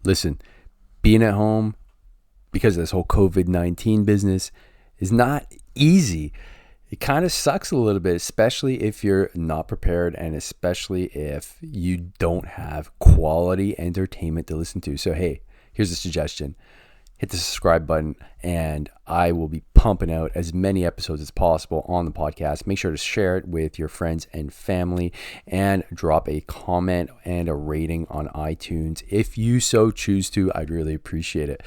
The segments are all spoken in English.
Listen, being at home because of this whole COVID-19 business is not easy. It kind of sucks a little bit, especially if you're not prepared and especially if you don't have quality entertainment to listen to. So, hey, here's a suggestion. Hit the subscribe button and I will be pumping out as many episodes as possible on the podcast. Make sure to share it with your friends and family and drop a comment and a rating on iTunes. If you so choose to, I'd really appreciate it.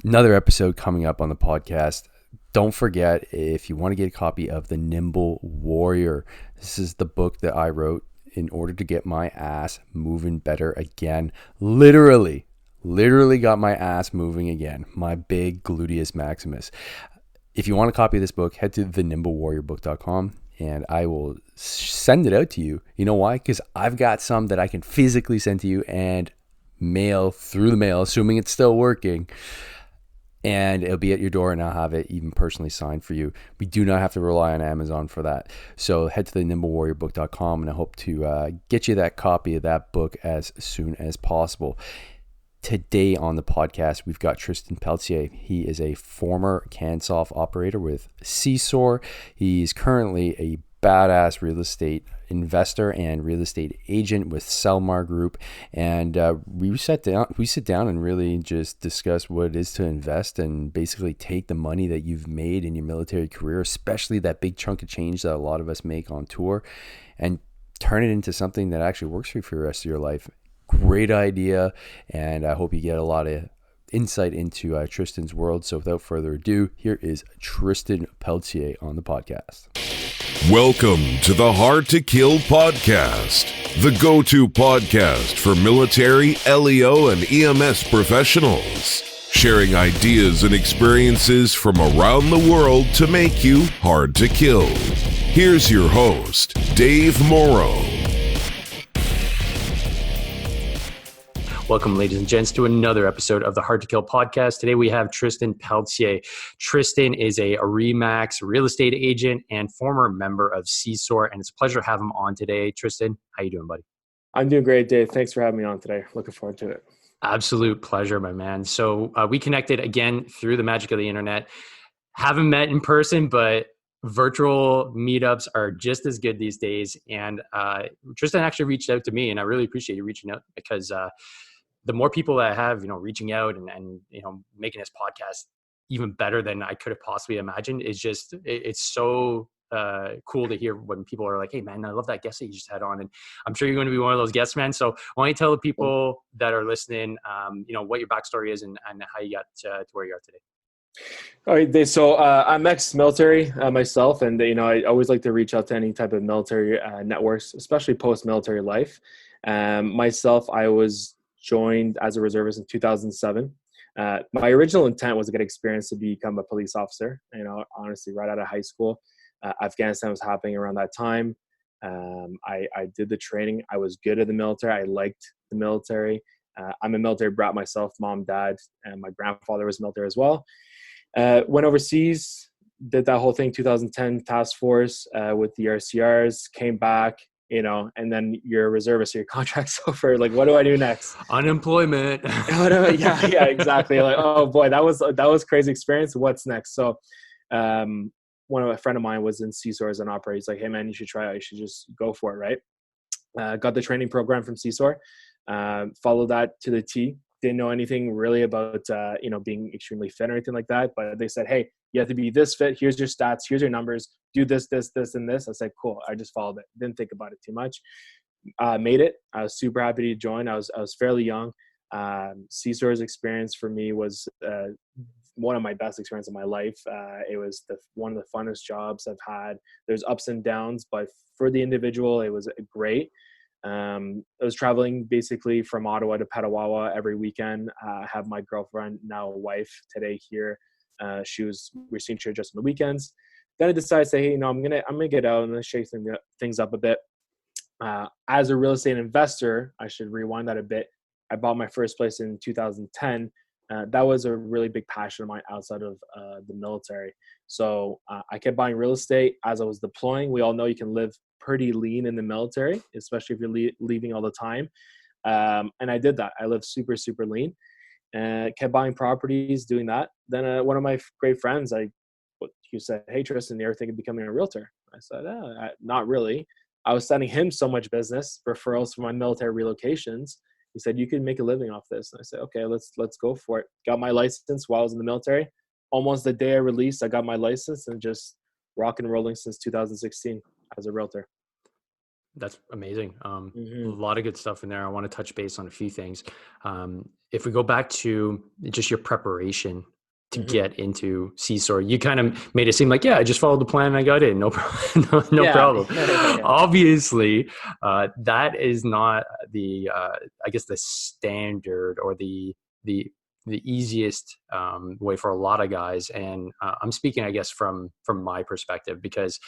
Another episode coming up on the podcast. Don't forget, if you want to get a copy of The Nimble Warrior, this is the book that I wrote in order to get my ass moving better again. Literally got my ass moving again. My big gluteus maximus. If you want a copy of this book, head to thenimble.warriorbook.com and I will send it out to you. You know why? Because I've got some that I can physically send to you and mail through the mail, assuming it's still working. And it'll be at your door and I'll have it even personally signed for you. We do not have to rely on Amazon for that. So head to thenimble.warriorbook.com and I hope to get you that copy of that book as soon as possible. Today on the podcast, we've got Tristan Pelletier. He is a former CanSoft operator with Seesaw. He's currently a badass real estate investor and real estate agent with Selmar Group, and we sit down and really just discuss what it is to invest and basically take the money that you've made in your military career, especially that big chunk of change that a lot of us make on tour, and turn it into something that actually works for you for the rest of your life. Great idea, and I hope you get a lot of insight into Tristan's world. So without further ado, here is Tristan Pelletier on the podcast. Welcome to the Hard to Kill podcast, the go-to podcast for military, LEO, and EMS professionals, sharing ideas and experiences from around the world to make you hard to kill. Here's your host, Dave Morrow. Welcome, ladies and gents, to another episode of the Hard to Kill podcast. Today we have Tristan Pelletier. Tristan is a RE/MAX real estate agent and former member of Seesaw, and it's a pleasure to have him on today. Tristan, how you doing, buddy? I'm doing great, Dave. Thanks for having me on today. Looking forward to it. Absolute pleasure, my man. So we connected again through the magic of the internet. Haven't met in person, but virtual meetups are just as good these days. And Tristan actually reached out to me, and I really appreciate you reaching out because the more people that I have, reaching out and making this podcast even better than I could have possibly imagined is just, it's so cool to hear when people are like, hey man, I love that guest that you just had on. And I'm sure you're going to be one of those guests, man. So why don't you tell the people that are listening, what your backstory is and how you got to where you are today. All right, Dave. So I'm ex-military myself, and I always like to reach out to any type of military networks, especially post-military life. Myself, I was joined as a reservist in 2007. My original intent was to get experience to become a police officer. Honestly, right out of high school, Afghanistan was happening around that time. I did the training. I was good at the military. I liked the military. I'm a military brat myself, mom, dad, and my grandfather was military as well. Went overseas, did that whole thing, 2010 task force with the RCRs, came back, and then you're a reservist, so your contract's over. Like, what do I do next? Unemployment. Yeah, exactly. Like, oh boy, that was crazy experience. What's next? So, a friend of mine was in Seesaw as an operator. He's like, hey man, you should try it. You should just go for it, right? Got the training program from Seesaw. Followed that to the T. Didn't know anything really about, being extremely fit or anything like that. But they said, hey, you have to be this fit. Here's your stats. Here's your numbers. Do this, this, this, and this. I said, cool. I just followed it. Didn't think about it too much. Made it. I was super happy to join. I was fairly young. Seesaw's experience for me was one of my best experiences of my life. It was one of the funnest jobs I've had. There's ups and downs, but for the individual, it was great. I was traveling basically from Ottawa to Petawawa every weekend. I have my girlfriend, now wife, today here. We're seeing her just on the weekends. Then I decided to say, hey, I'm gonna get out and shake things up a bit. As a real estate investor, I should rewind that a bit. I bought my first place in 2010. That was a really big passion of mine outside of the military. So I kept buying real estate as I was deploying. We all know you can live pretty lean in the military, especially if you're leaving all the time. And I did that. I lived super, super lean and kept buying properties, doing that. Then one of my great friends, he said, "Hey, Tristan, you ever think of becoming a realtor?" I said, "Not really." I was sending him so much business, referrals for my military relocations. He said, "You can make a living off this." And I said, "Okay, let's go for it." Got my license while I was in the military. Almost the day I released, I got my license and just rock and rolling since 2016 as a realtor. That's amazing. A Mm-hmm. lot of good stuff in there. I want to touch base on a few things. If we go back to just your preparation to Mm-hmm. get into CSOR, you kind of made it seem like, yeah, I just followed the plan and I got in. No problem. No Yeah. problem. Obviously, that is not the, I guess, the standard or the easiest way for a lot of guys. And I'm speaking, I guess, from my perspective, because,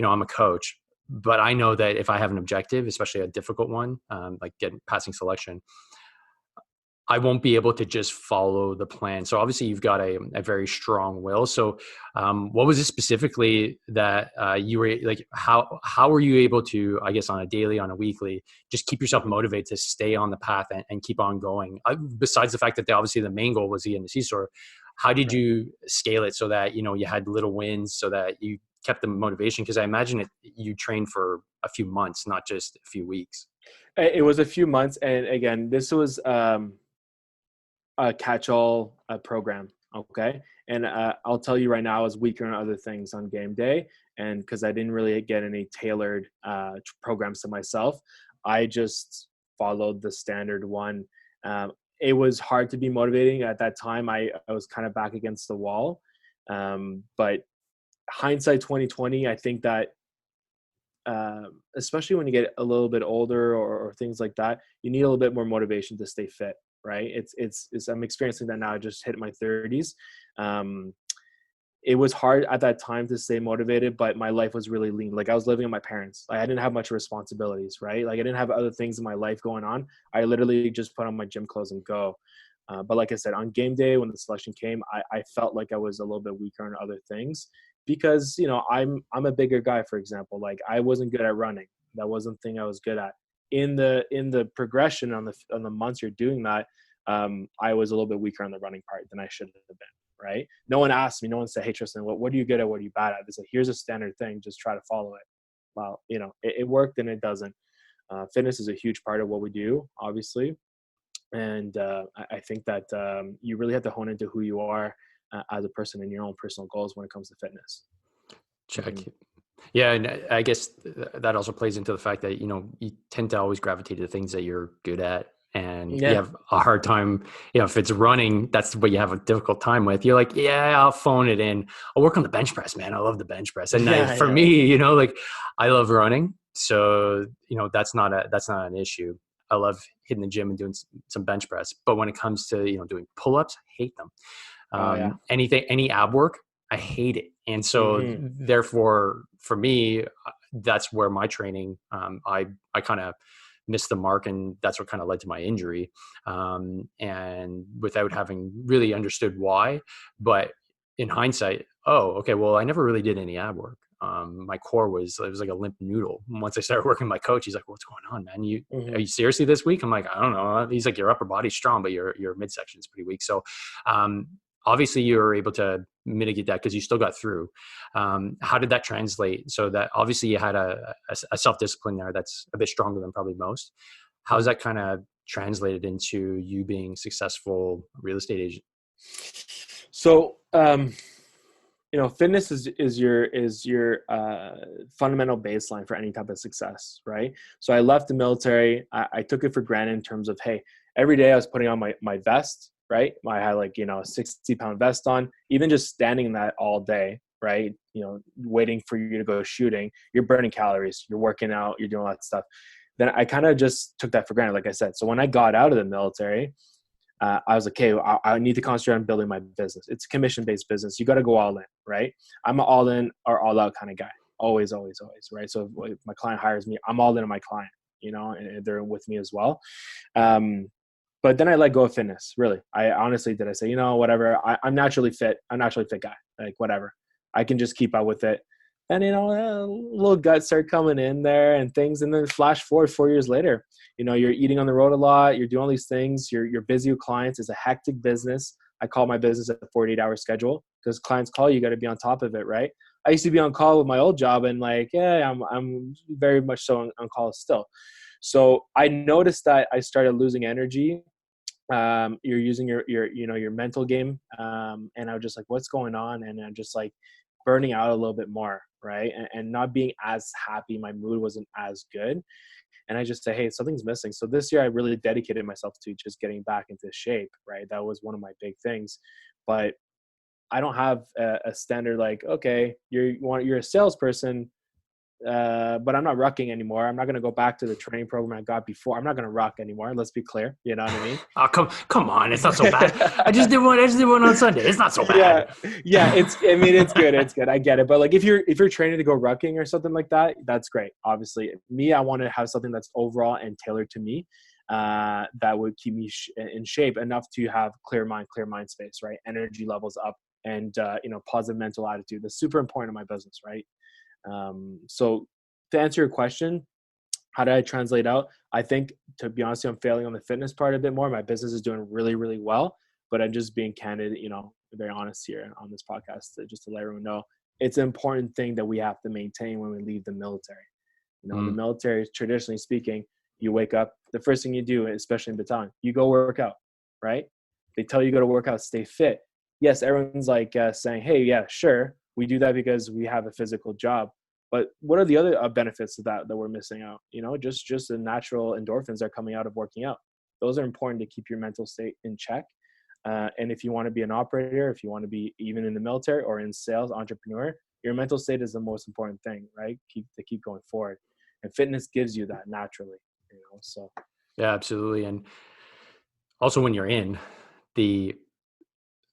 I'm a coach. But I know that if I have an objective, especially a difficult one, like passing selection, I won't be able to just follow the plan. So obviously you've got a very strong will. So what was it specifically that you were like, how were you able to, I guess, on a daily, on a weekly, just keep yourself motivated to stay on the path and keep on going? Besides the fact that obviously the main goal was the CSOR, how did you scale it so that, you had little wins so that you kept the motivation? Because I imagine you trained for a few months, not just a few weeks. It was a few months. And again, this was a catch-all program. Okay. And I'll tell you right now, I was weaker on other things on game day. And because I didn't really get any tailored programs to myself, I just followed the standard one. It was hard to be motivating at that time. I was kind of back against the wall. But hindsight 2020, I think that especially when you get a little bit older or things like that, you need a little bit more motivation to stay fit, right? It's I'm experiencing that now. I just hit my 30s. It was hard at that time to stay motivated, but my life was really lean. Like I was living with my parents. Like I didn't have much responsibilities, right? Like I didn't have other things in my life going on. I literally just put on my gym clothes and go. But like I said, on game day, when the selection came, I felt like I was a little bit weaker on other things because, I'm a bigger guy, for example. Like I wasn't good at running. That wasn't the thing I was good at. In the progression on the months you're doing that, I was a little bit weaker on the running part than I should have been. Right? No one asked me. No one said, "Hey, Tristan, what are you good at? What are you bad at?" They said, "Here's a standard thing. Just try to follow it." Well, it worked and it doesn't. Fitness is a huge part of what we do, obviously. And I think that you really have to hone into who you are as a person and your own personal goals when it comes to fitness. Check. Mm-hmm. Yeah, and I guess that also plays into the fact that you tend to always gravitate to the things that you're good at, and you have a hard time. If it's running, that's what you have a difficult time with. You're like, yeah, I'll phone it in. I'll work on the bench press, man. I love the bench press. And for me, like I love running, so that's not an issue. I love hitting the gym and doing some bench press. But when it comes to doing pull-ups, I hate them. Any ab work, I hate it. And so therefore for me, that's where my training, I kind of missed the mark, and that's what kind of led to my injury. And without having really understood why, but in hindsight, okay, well, I never really did any ab work. My core was like a limp noodle. Once I started working with my coach, he's like, "What's going on, man? Are you seriously this week?" I'm like, "I don't know." He's like, "Your upper body's strong, but your midsection is pretty weak." So, obviously you were able to mitigate that because you still got through. How did that translate? So that obviously you had a self-discipline there that's a bit stronger than probably most. How's that kind of translated into you being successful real estate agent? So, fitness is your fundamental baseline for any type of success, right? So I left the military. I took it for granted in terms of, hey, every day I was putting on my vest, right? I had a 60-pound vest on. Even just standing in that all day, right? Waiting for you to go shooting, you're burning calories, you're working out, you're doing all that stuff. Then I kind of just took that for granted, like I said. So when I got out of the military, I was like, okay, I need to concentrate on building my business. It's a commission-based business. You got to go all in, right? I'm an all in or all out kind of guy. Always, always, always, right? So if my client hires me, I'm all in on my client, and they're with me as well. But then I let go of fitness, really. I honestly did. I say, whatever. I'm naturally fit. I'm naturally fit guy. Like, whatever. I can just keep up with it. And, little guts start coming in there and things. And then flash forward 4 years later, you're eating on the road a lot. You're doing all these things. You're busy with clients. It's a hectic business. I call my business a 48-hour schedule because clients call, you got to be on top of it, right? I used to be on call with my old job and I'm very much so on call still. So I noticed that I started losing energy. You're using your mental game. And I was just like, what's going on? And I'm just like burning out a little bit more. Right. And not being as happy. My mood wasn't as good. And I just say, hey, something's missing. So this year I really dedicated myself to just getting back into shape. Right. That was one of my big things, but I don't have a standard like, okay, you're a salesperson, but I'm not rucking anymore. I'm not going to go back to the training program I got before. I'm not going to ruck anymore. Let's be clear. You know what I mean? Oh, come on. It's not so bad. I just did one on Sunday. It's not so bad. Yeah. It's good. It's good. I get it. But like, if you're training to go rucking or something like that, that's great. Obviously me, I want to have something that's overall and tailored to me. That would keep me in shape enough to have clear mind space, right? Energy levels up and, positive mental attitude. That's super important in my business. Right. So to answer your question, how did I translate out? I think, to be honest, I'm failing on the fitness part a bit more. My business is doing really, really well, but I'm just being candid, very honest here on this podcast just to let everyone know it's an important thing that we have to maintain when we leave the military. The military, traditionally speaking, you wake up, the first thing you do, especially in battalion, you go work out, right? They tell you go to work out, stay fit. Yes, everyone's like saying, hey, yeah, sure. We do that because we have a physical job. But what are the other benefits of that we're missing out? Just the natural endorphins that are coming out of working out. Those are important to keep your mental state in check. And if you want to be an operator, if you want to be even in the military or in sales, entrepreneur, your mental state is the most important thing, right? Keep going forward. And fitness gives you that naturally, so. Yeah, absolutely. And also when you're in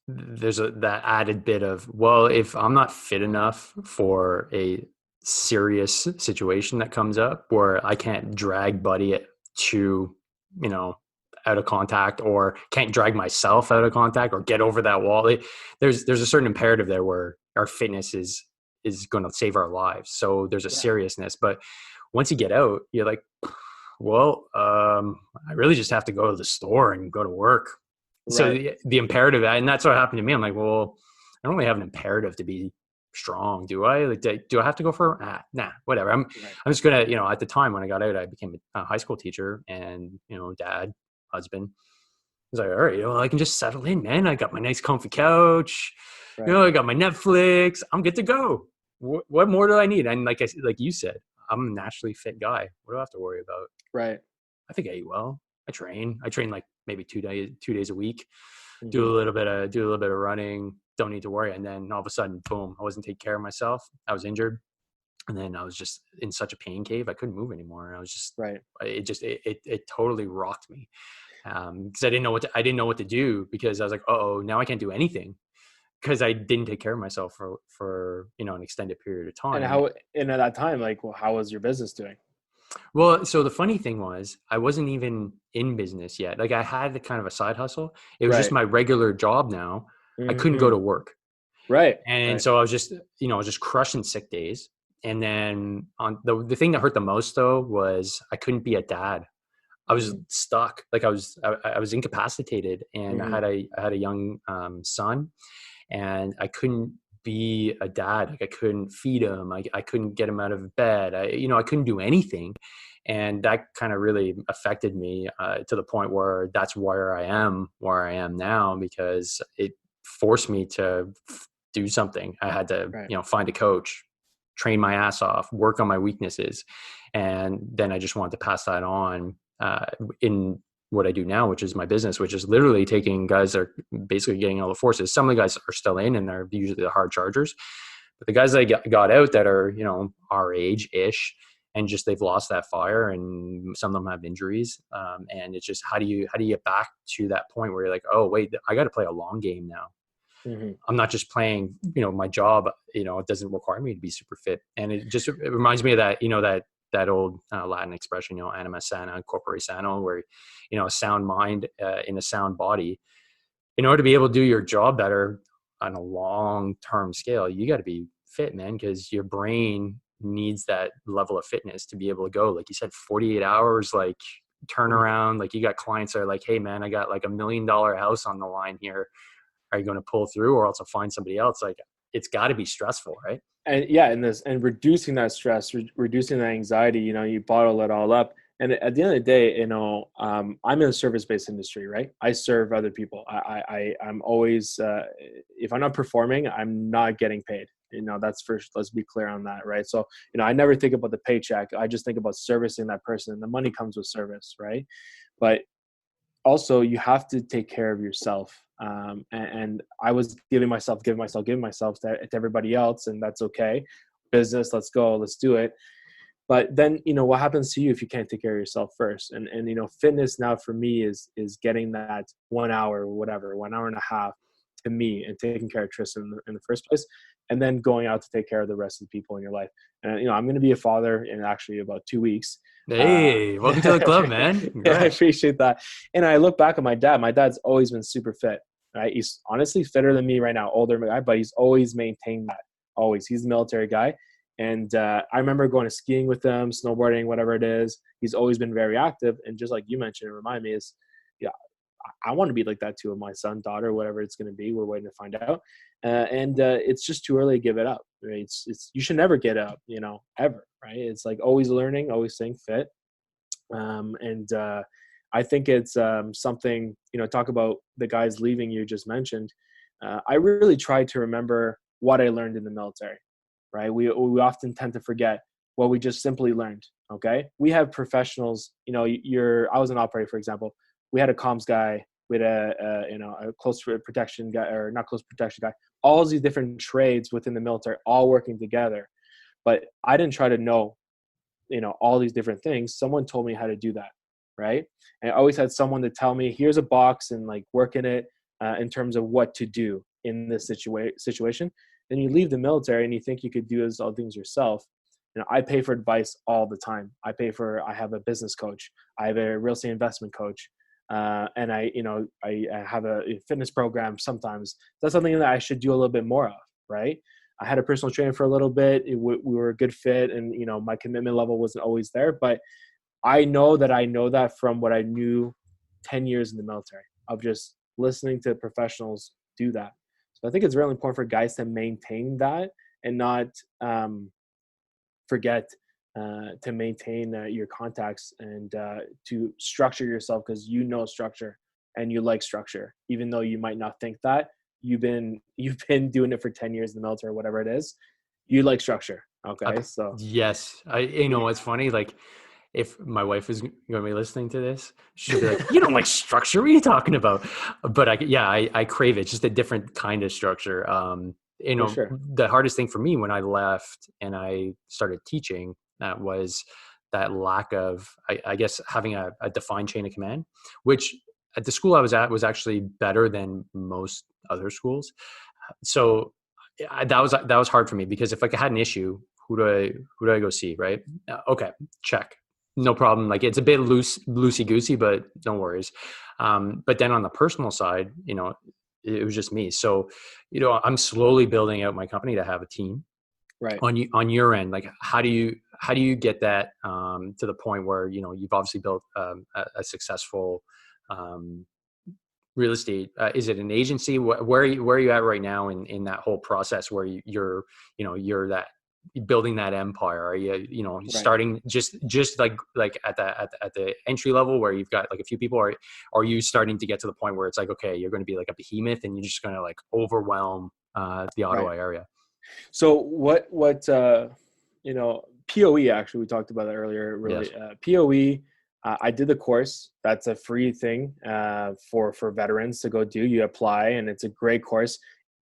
there's that added bit of, well, if I'm not fit enough for a serious situation that comes up where I can't drag buddy to, out of contact, or can't drag myself out of contact or get over that wall. There's a certain imperative there where our fitness is going to save our lives. So there's a seriousness, but once you get out, you're like, well, I really just have to go to the store and go to work. Right. So the imperative, and that's what happened to me. I'm like, well, I don't really have an imperative to be strong, do I? Like, do I have to go for? Nah, whatever. I'm just gonna, at the time when I got out, I became a high school teacher and dad, husband. I was like, all right, I can just settle in, man. I got my nice comfy couch. Right. I got my Netflix. I'm good to go. What more do I need? And like you said, I'm a naturally fit guy. What do I have to worry about? Right. I think I eat well. I train like maybe 2 days a week. Mm-hmm. Do a little bit of running. Don't need to worry. And then all of a sudden, boom! I wasn't taking care of myself. I was injured, and then I was just in such a pain cave. I couldn't move anymore. And I was just right. It totally rocked me because I didn't know what to do, because I was like, oh, now I can't do anything because I didn't take care of myself for an extended period of time. And at that time, how was your business doing? Well, so the funny thing was, I wasn't even in business yet. Like, I had kind of a side hustle. It was just my regular job now. Mm-hmm. I couldn't go to work. Right. And so I was just, crushing sick days. And then on the thing that hurt the most though was I couldn't be a dad. I was stuck. Like I was incapacitated, and I had a young son, and I couldn't be a dad. Like I couldn't feed him. I couldn't get him out of bed. I couldn't do anything. And that kind of really affected me to the point where that's where I am now, because it forced me to do something. I had to, find a coach, train my ass off, work on my weaknesses. And then I just wanted to pass that on in what I do now, which is my business, which is literally taking guys that are basically getting all the forces. Some of the guys are still in, and they're usually the hard chargers, but the guys that got out that are, our age ish, and just, they've lost that fire, and some of them have injuries. And it's just, how do you get back to that point where you're like, oh wait, I got to play a long game now. Mm-hmm. I'm not just playing, my job, it doesn't require me to be super fit. And it reminds me of that, that old Latin expression, anima sana, corpore sano, where, a sound mind in a sound body. In order to be able to do your job better on a long-term scale, you got to be fit, man, because your brain needs that level of fitness to be able to go, like you said, 48 hours, like turnaround. Like you got clients that are like, hey man, I got like $1 million house on the line here. Are you going to pull through, or else I'll find somebody else? Like it's got to be stressful, right? And yeah, and reducing that stress, reducing that anxiety, you bottle it all up. And at the end of the day, I'm in a service-based industry, right? I serve other people. I'm always, if I'm not performing, I'm not getting paid. That's first, let's be clear on that, right? So, I never think about the paycheck. I just think about servicing that person, and the money comes with service, right? But also you have to take care of yourself. And I was giving myself to everybody else, and that's okay. Business, let's go, let's do it. But then, what happens to you if you can't take care of yourself first? And fitness now for me is getting that 1 hour or whatever, 1 hour and a half to me, and taking care of Tristan in the first place, and then going out to take care of the rest of the people in your life. And, I'm going to be a father in actually about 2 weeks. Hey, welcome to the club, man. Yeah, I appreciate that. And I look back at my dad. My dad's always been super fit, right? He's honestly fitter than me right now, older guy, but he's always maintained that. Always. He's a military guy. And I remember going to skiing with him, snowboarding, whatever it is. He's always been very active. And just like you mentioned, it reminded me is, yeah, I want to be like that too with my son, daughter, whatever it's going to be. We're waiting to find out. And it's just too early to give it up. Right? It's you should never get up, ever. Right? It's like always learning, always staying fit. And I think it's something, talk about the guys leaving you just mentioned. I really try to remember what I learned in the military. Right? We often tend to forget what we just simply learned. Okay. We have professionals, I was an operator, for example. We had a comms guy, we had a close protection guy, or not close protection guy, all these different trades within the military, all working together. But I didn't try to know, all these different things. Someone told me how to do that. Right. And I always had someone to tell me, here's a box, and like work in it in terms of what to do in this situation. Then you leave the military and you think you could do all things yourself. I pay for advice all the time. I have a business coach. I have a real estate investment coach. And I have a fitness program sometimes. That's something that I should do a little bit more of, right? I had a personal trainer for a little bit. We were a good fit, and, my commitment level wasn't always there, but I know that from what I knew 10 years in the military of just listening to professionals do that. So I think it's really important for guys to maintain that and not forget to maintain your contacts and to structure yourself, because structure and you like structure, even though you might not think that. You've been doing it for 10 years in the military, whatever it is. You like structure. Okay. So yes, what's funny, like if my wife is going to be listening to this, she'll be like, you don't like structure, what are you talking about? But I crave it, just a different kind of structure. Sure. The hardest thing for me when I left and I started teaching, that was that lack of, I guess, having a defined chain of command, which at the school I was at was actually better than most other schools. So that was hard for me, because if I had an issue, who do I go see? Right? Okay, check. No problem. Like it's a bit loosey goosey, but no worries. But then on the personal side, it was just me. So, I'm slowly building out my company to have a team. Right. On your end, like how do you get that to the point where you've obviously built a successful real estate? Is it an agency? Where are you at right now in that whole process where you're that building that empire? Are you Right. starting just like at the entry level where you've got like a few people, or are you starting to get to the point where it's like, okay, you're going to be like a behemoth and you're just going to like overwhelm the Ottawa area? So what POE, actually, we talked about that earlier. Really, Yes. POE. I did the course. That's a free thing for veterans to go do. You apply, and it's a great course.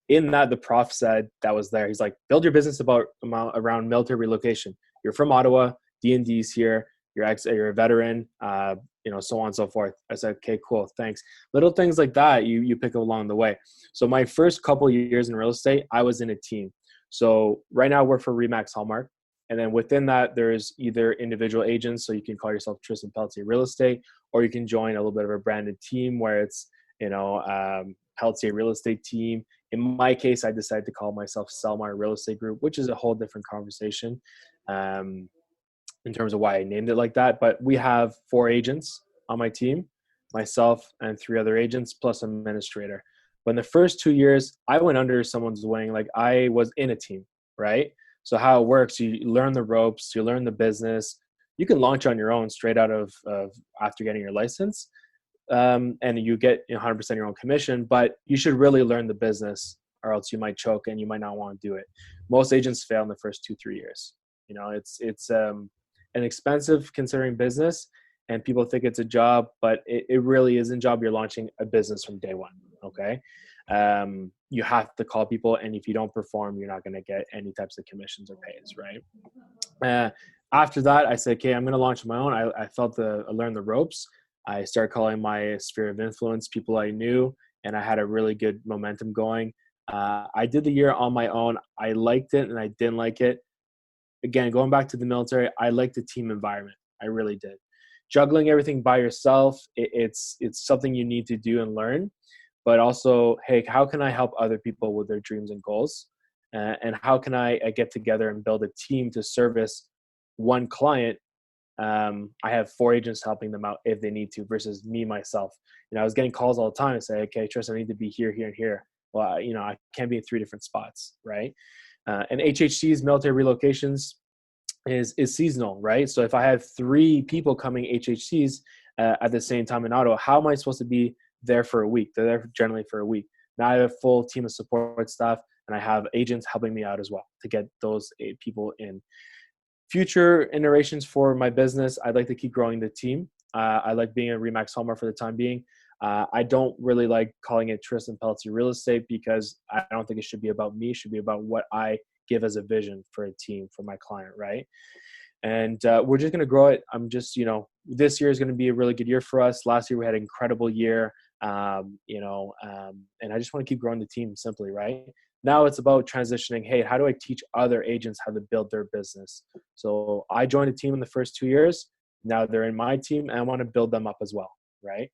In that, the prof said that was there. He's like, build your business around military relocation. You're from Ottawa, D&D's here. You're a veteran, so on and so forth. I said, okay, cool, thanks. Little things like that you pick up along the way. So my first couple of years in real estate, I was in a team. So right now I work for Remax Hallmark. And then within that, there's either individual agents, so you can call yourself Tristan Pelletier Real Estate, or you can join a little bit of a branded team where it's Pelletier real estate team. In my case, I decided to call myself Selmar Real Estate Group, which is a whole different conversation in terms of why I named it like that. But we have 4 agents on my team, myself and 3 other agents plus an administrator. But in the first 2 years, I went under someone's wing. Like, I was in a team, right? So how it works, you learn the ropes, you learn the business. You can launch on your own straight out of after getting your license. And you get 100% your own commission, but you should really learn the business, or else you might choke and you might not want to do it. Most agents fail in the first 2-3 years. It's an expensive considering business, and people think it's a job, but it really isn't a job. You're launching a business from day one. Okay. You have to call people, and if you don't perform, you're not going to get any types of commissions or pays. Right. After that, I said, okay, I'm going to launch my own. I learned the ropes. I started calling my sphere of influence people I knew, and I had a really good momentum going. I did the year on my own. I liked it and I didn't like it. Again, going back to the military, I liked the team environment. I really did. Juggling everything by yourself, it's something you need to do and learn. But also, hey, how can I help other people with their dreams and goals? And how can I get together and build a team to service one client? I have 4 agents helping them out if they need to, versus me, myself. I was getting calls all the time and say, okay, Tristan, I need to be here, here, and here. Well, I can't be in 3 different spots, right? And HHCs, military relocations, is seasonal, right? So if I have 3 people coming HHCs at the same time in Ottawa, how am I supposed to be there for a week? They're there generally for a week. Now I have a full team of support staff, and I have agents helping me out as well to get those 8 people in. Future iterations for my business, I'd like to keep growing the team. I like being a Remax Selmar for the time being. I don't really like calling it Tristan Pelletier Real Estate, because I don't think it should be about me. It should be about what I give as a vision for a team, for my client, right? And we're just going to grow it. I'm just, this year is going to be a really good year for us. Last year we had an incredible year, and I just want to keep growing the team simply, right? Now it's about transitioning. Hey, how do I teach other agents how to build their business? So I joined a team in the first 2 years. Now they're in my team, and I want to build them up as well, right?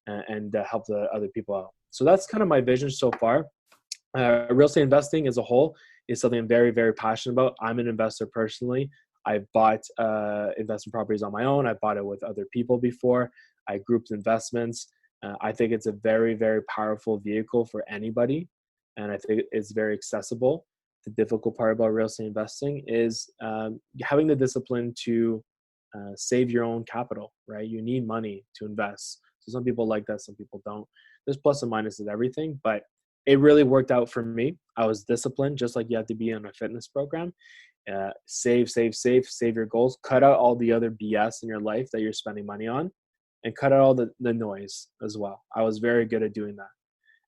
And help the other people out. So that's kind of my vision so far. Real estate investing as a whole is something I'm very, very passionate about. I'm an investor personally. I've bought investment properties on my own. I bought it with other people before. I grouped investments. I think it's a very, very powerful vehicle for anybody. And I think it's very accessible. The difficult part about real estate investing is having the discipline to save your own capital, right? You need money to invest. So some people like that, some people don't. There's plus and minuses everything, but it really worked out for me. I was disciplined, just like you have to be in a fitness program. Save your goals. Cut out all the other BS in your life that you're spending money on, and cut out all the noise as well. I was very good at doing that.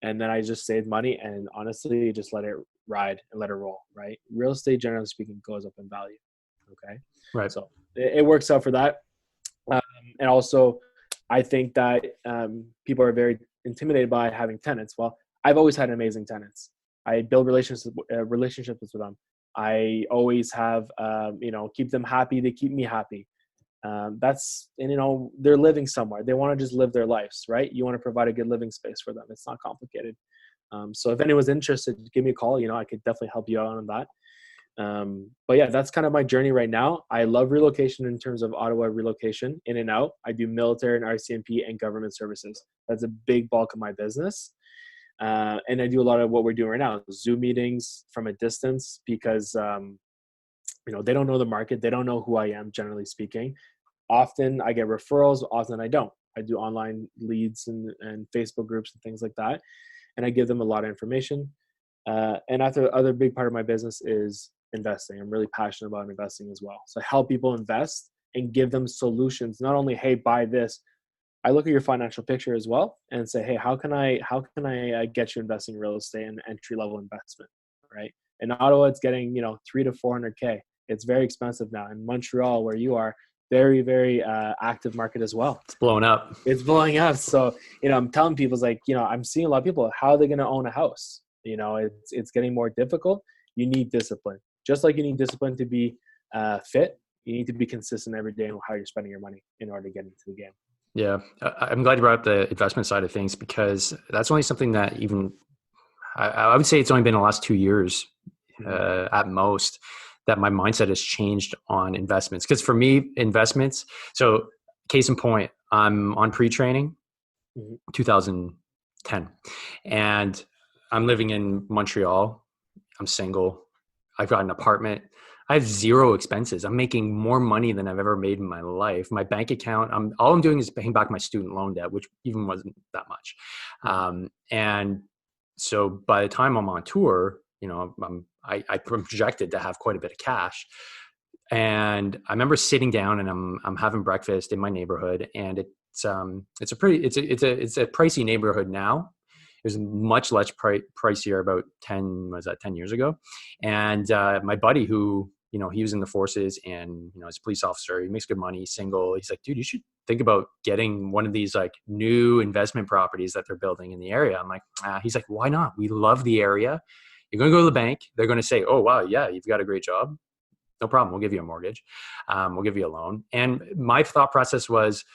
And then I just saved money, and honestly, just let it ride and let it roll, right? Real estate, generally speaking, goes up in value. Okay. Right. So it works out for that. And also, I think that people are very intimidated by having tenants. Well, I've always had amazing tenants. I build relationships with them. I always have, keep them happy. They keep me happy. They're living somewhere. They want to just live their lives, right? You want to provide a good living space for them. It's not complicated. So if anyone's interested, give me a call. I could definitely help you out on that. But yeah, that's kind of my journey right now. I love relocation in terms of Ottawa relocation, in and out. I do military and RCMP and government services. That's a big bulk of my business. And I do a lot of what we're doing right now, Zoom meetings from a distance, because, they don't know the market. They don't know who I am, generally speaking. Often I get referrals, often I don't. I do online leads and Facebook groups and things like that. And I give them a lot of information. And other big part of my business is investing. I'm really passionate about investing as well. So I help people invest and give them solutions. Not only, hey, buy this. I look at your financial picture as well and say, hey, how can I get you investing in real estate and entry level investment, right? In Ottawa, it's getting $300,000 to $400,000. It's very expensive now. In Montreal, where you are, very, very active market as well. It's blowing up. It's blowing up. So I'm telling people, I'm seeing a lot of people. How are they going to own a house? It's getting more difficult. You need discipline. Just like you need discipline to be fit, you need to be consistent every day on how you're spending your money in order to get into the game. Yeah. I'm glad you brought up the investment side of things, because that's only something that even I would say it's only been the last 2 years Mhm. at most that my mindset has changed on investments. Because for me, investments, so case in point, I'm on pre-training Mhm. 2010, and I'm living in Montreal. I'm single. I've got an apartment. I have zero expenses. I'm making more money than I've ever made in my life. My bank account, all I'm doing is paying back my student loan debt, which even wasn't that much. Mhm. And so by the time I'm on tour, I projected to have quite a bit of cash. And I remember sitting down and I'm having breakfast in my neighborhood, and it's a pretty it's a pricey neighborhood now. It was much less pricier about 10 years ago. And my buddy, who, he was in the forces, and, he's a police officer, he makes good money, he's single. He's like, dude, you should think about getting one of these like new investment properties that they're building in the area. I'm like, he's like, why not? We love the area. You're going to go to the bank. They're going to say, oh, wow, yeah, you've got a great job. No problem. We'll give you a mortgage. We'll give you a loan. And my thought process was,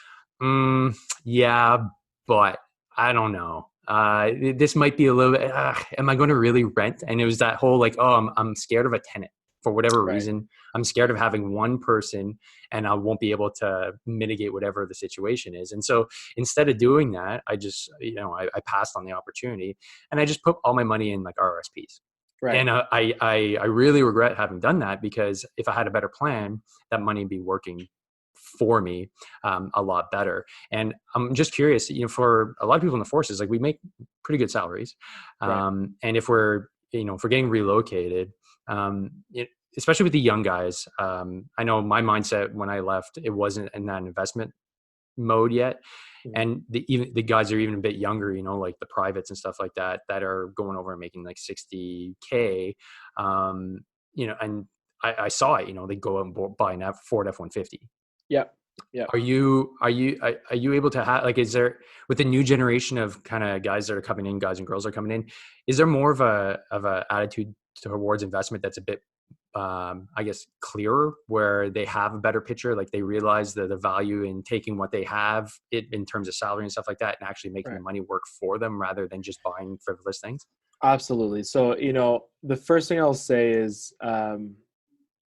yeah, but I don't know. This might be a little bit, am I going to really rent? And it was that whole like, oh, I'm scared of a tenant for whatever Right. reason. I'm scared of having one person, and I won't be able to mitigate whatever the situation is. And so instead of doing that, I just, I passed on the opportunity, and I just put all my money in like RSPs. Right. And I really regret having done that, because if I had a better plan, that money would be working for me a lot better. And I'm just curious, for a lot of people in the forces, like we make pretty good salaries. Right. And if we're getting relocated, especially with the young guys, I know my mindset when I left, it wasn't in that investment mode yet. Mhm. And even the guys are even a bit younger, like the privates and stuff like that, that are going over and making like 60K. And I saw it, they go out and buy a Ford F-150. Yep. Yep. Are you able to have, like, is there, with the new generation of kind of guys that are coming in, guys and girls are coming in, is there more of a attitude towards investment that's a bit, I guess, clearer, where they have a better picture, like they realize the value in taking what they have in terms of salary and stuff like that, and actually making the Right. money work for them rather than just buying frivolous things? Absolutely. So, the first thing I'll say is,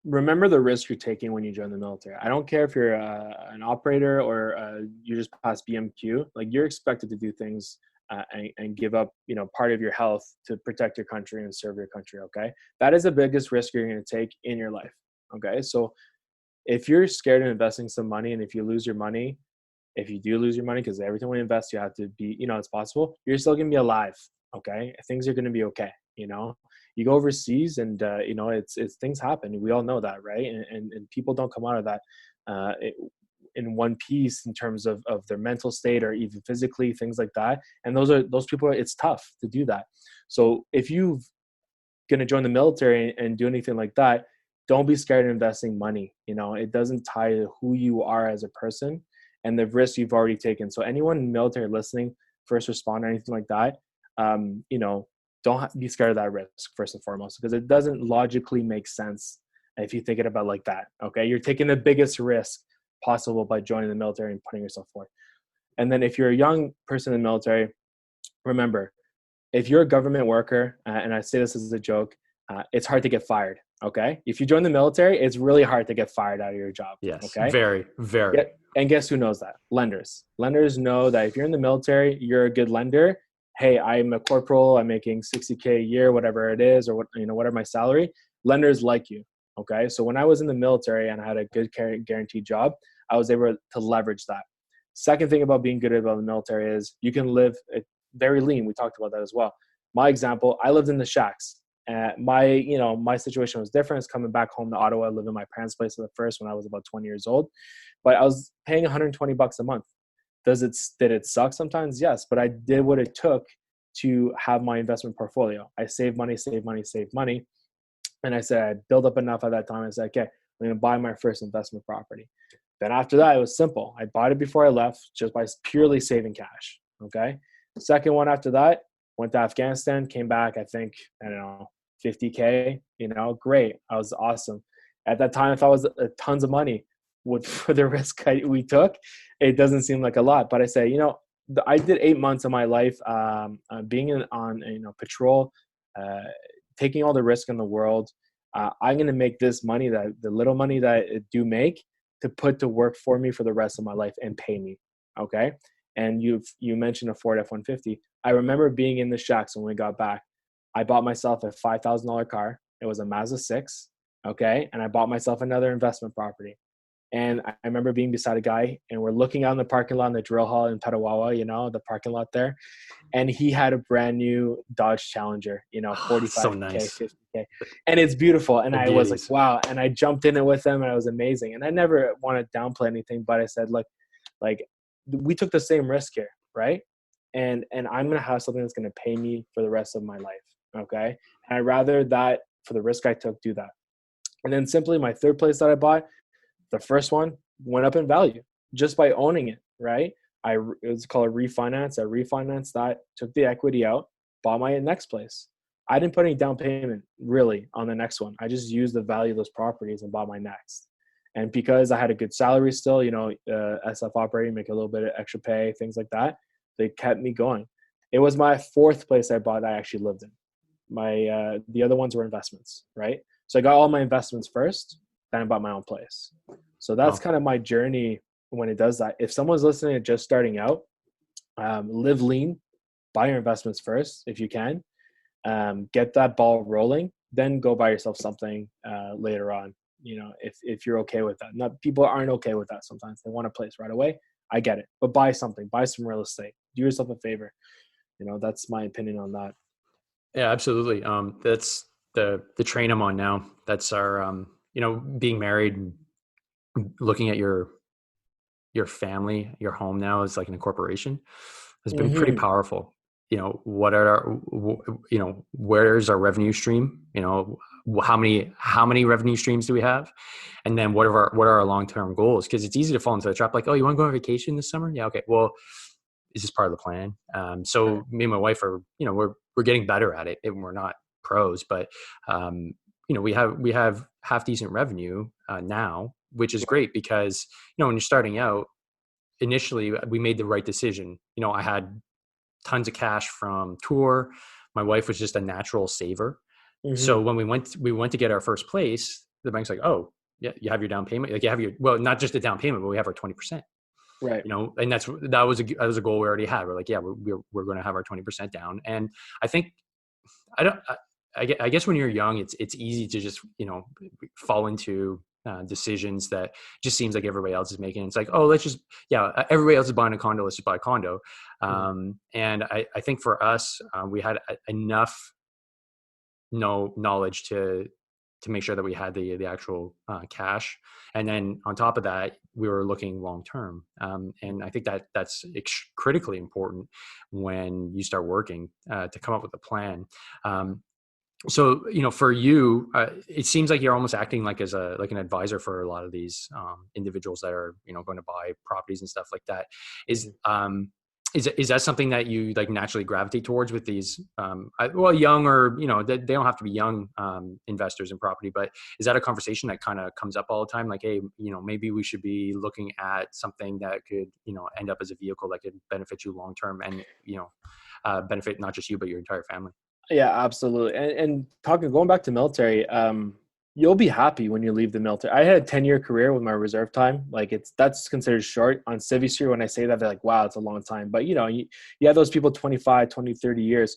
remember the risk you're taking when you join the military. I don't care if you're an operator or you just pass BMQ. Like, you're expected to do things and give up, part of your health to protect your country and serve your country. Okay, that is the biggest risk you're going to take in your life. Okay, so if you're scared of investing some money, and if you lose your money, if you do lose your money, because everything we invest, you have to be, it's possible, you're still going to be alive. Okay, things are going to be okay. You go overseas, and it's things happen. We all know that, right? And people don't come out of that uh, it, in one piece in terms of their mental state or even physically, things like that. And those people, it's tough to do that. So if you're going to join the military and do anything like that, don't be scared of investing money. It doesn't tie to who you are as a person and the risk you've already taken. So anyone in the military listening, first responder, anything like that, don't be scared of that risk, first and foremost, because it doesn't logically make sense if you think it about like that. Okay, you're taking the biggest risk possible by joining the military and putting yourself forward. And then if you're a young person in the military, remember, if you're a government worker, and I say this as a joke, it's hard to get fired. Okay, if you join the military, it's really hard to get fired out of your job. Yes, Okay, very, very. and guess who knows that? Lenders. Lenders know that if you're in the military, you're a good lender. Hey, I'm a corporal. I'm making 60K a year, whatever it is, or whatever my salary. Lenders like you. Okay, so when I was in the military and I had a good guaranteed job, I was able to leverage that. Second thing about being good about the military is you can live very lean. We talked about that as well. My example, I lived in the shacks. My situation was different. It's coming back home to Ottawa. I lived in my parents' place at the first when I was about 20 years old, but I was paying $120 a month. Did it suck sometimes? Yes, but I did what it took to have my investment portfolio. I saved money, and I said I built up enough at that time. I said, okay, I'm going to buy my first investment property. Then after that, it was simple. I bought it before I left, just by purely saving cash. Okay. Second one after that, went to Afghanistan, came back, I think, I don't know, 50K, great. I was awesome. At that time, I thought it was tons of money. for the risk we took, it doesn't seem like a lot. But I say, I did 8 months of my life being on patrol, taking all the risk in the world. I'm going to make this money, that the little money that I do make, to put to work for me for the rest of my life and pay me. Okay. And you mentioned a Ford F-150. I remember being in the shacks when we got back. I bought myself a $5,000 car. It was a Mazda 6. Okay. And I bought myself another investment property. And I remember being beside a guy, and we're looking out in the parking lot in the drill hall in Petawawa, the parking lot there. And he had a brand new Dodge Challenger, 45K, so nice. 50K. And it's beautiful. And I was like, beauties. wow. And I jumped in it with him, and it was amazing. And I never want to downplay anything, but I said, look, like, we took the same risk here, right? And I'm going to have something that's going to pay me for the rest of my life, okay? And I'd rather that, for the risk I took, do that. And then simply my third place that I bought, the first one went up in value just by owning it, right? It was called a refinance. I refinanced that, took the equity out, bought my next place. I didn't put any down payment really on the next one. I just used the value of those properties and bought my next. And because I had a good salary still, SF operating, make a little bit of extra pay, things like that, they kept me going. It was my fourth place I bought I actually lived in. The other ones were investments, right? So I got all my investments first, then I bought my own place. So that's kind of my journey when it does that. If someone's listening and just starting out, live lean, buy your investments first if you can, get that ball rolling, then go buy yourself something later on. If you're okay with that. Not people aren't okay with that sometimes. They want a place right away. I get it. But buy something. Buy some real estate. Do yourself a favor. That's my opinion on that. Yeah, absolutely. That's the train I'm on now. That's our being married, looking at your family, your home now is like in a corporation, has been pretty powerful. Where's our revenue stream? How many revenue streams do we have? And then what are our long-term goals? Because it's easy to fall into the trap, like, oh, you want to go on vacation this summer? Yeah, okay. Well, is this part of the plan? So me and my wife are, we're getting better at it, and we're not pros, but we have half decent revenue now, which is great because when you're starting out, initially we made the right decision. I had tons of cash from tour. My wife was just a natural saver. So when we went to get our first place, the bank's like, oh yeah, you have your down payment. Like you have not just a down payment, but we have our 20%. Right. And that was a goal we already had. We're like, yeah, we're going to have our 20% down. And I think, I guess when you're young, it's easy to just, fall into decisions that just seems like everybody else is making. It's like, oh, everybody else is buying a condo. Let's just buy a condo. And I think for us, we had enough knowledge to make sure that we had the actual cash. And then on top of that, we were looking long-term. And I think that's critically important when you start working to come up with a plan. So, for you, it seems like you're almost acting like as an advisor for a lot of these individuals that are, going to buy properties and stuff like that. Is that something that you like naturally gravitate towards with these, young or, they don't have to be young investors in property, but is that a conversation that kind of comes up all the time? Like, hey, maybe we should be looking at something that could, end up as a vehicle that could benefit you long-term and, benefit not just you, but your entire family. Yeah, absolutely. And going back to military, you'll be happy when you leave the military. I had a 10-year career with my reserve time. Like that's considered short on Civi Street. When I say that, they're like, wow, it's a long time. But you have those people 25, 20, 30 years.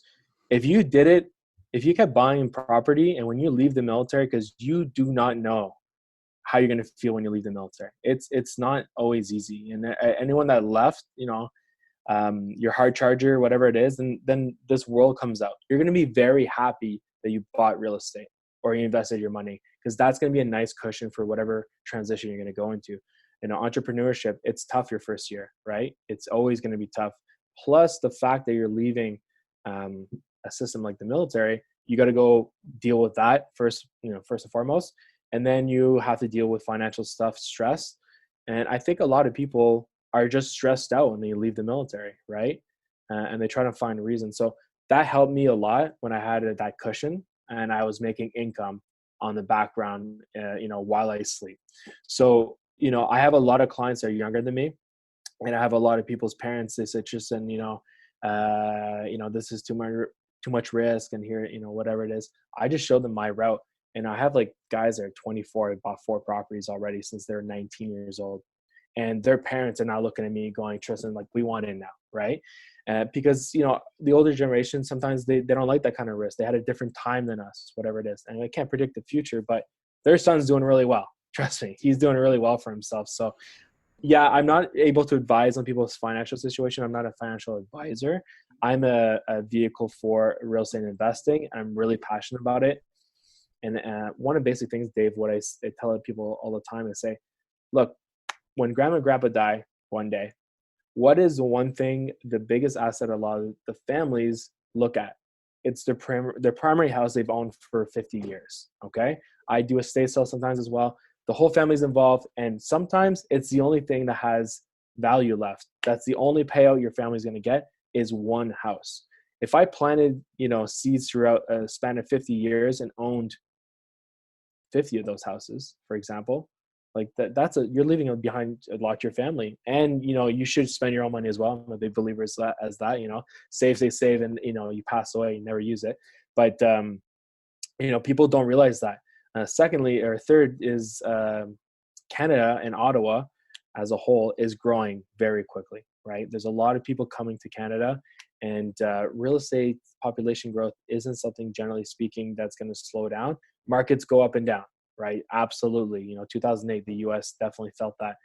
If you did it, if you kept buying property, and when you leave the military, because you do not know how you're going to feel when you leave the military. It's not always easy. And anyone that left, your hard charger, whatever it is, and then this world comes out. You're going to be very happy that you bought real estate or you invested your money, because that's going to be a nice cushion for whatever transition you're going to go into. Entrepreneurship, it's tough your first year, right? It's always going to be tough. Plus the fact that you're leaving a system like the military, you got to go deal with that first and foremost. And then you have to deal with financial stuff, stress. And I think a lot of people are just stressed out when they leave the military, right? And they try to find a reason. So that helped me a lot when I had that cushion and I was making income on the background, while I sleep. So I have a lot of clients that are younger than me, and I have a lot of people's parents. They say, Tristan, this is too much risk, and here, whatever it is. I just show them my route, and I have like guys that are 24, bought 4 properties already since they're 19 years old, and their parents are now looking at me going, Tristan, like, we want in now, right? Because the older generation, sometimes they don't like that kind of risk. They had a different time than us, whatever it is, and I can't predict the future, but their son's doing really well. Trust me, he's doing really well for himself. So yeah, I'm not able to advise on people's financial situation. I'm not a financial advisor. I'm a vehicle for real estate investing. I'm really passionate about it. And one of the basic things, Dave, what I tell people all the time is say, look, when grandma and grandpa die one day, what is the one thing, the biggest asset a lot of the families look at? It's their primary house they've owned for 50 years. Okay. I do estate sales sometimes as well. The whole family's involved, and sometimes it's the only thing that has value left. That's the only payout your family's going to get is one house. If I planted, seeds throughout a span of 50 years and owned 50 of those houses, for example, like you're leaving behind a lot to your family. And, you should spend your own money as well. I'm a big believer as that, save, and, you pass away, you never use it. But, people don't realize that. Secondly, or third is Canada and Ottawa as a whole is growing very quickly, right? There's a lot of people coming to Canada, and real estate population growth isn't something, generally speaking, that's going to slow down. Markets go up and down, right? Absolutely. 2008, the US definitely felt that,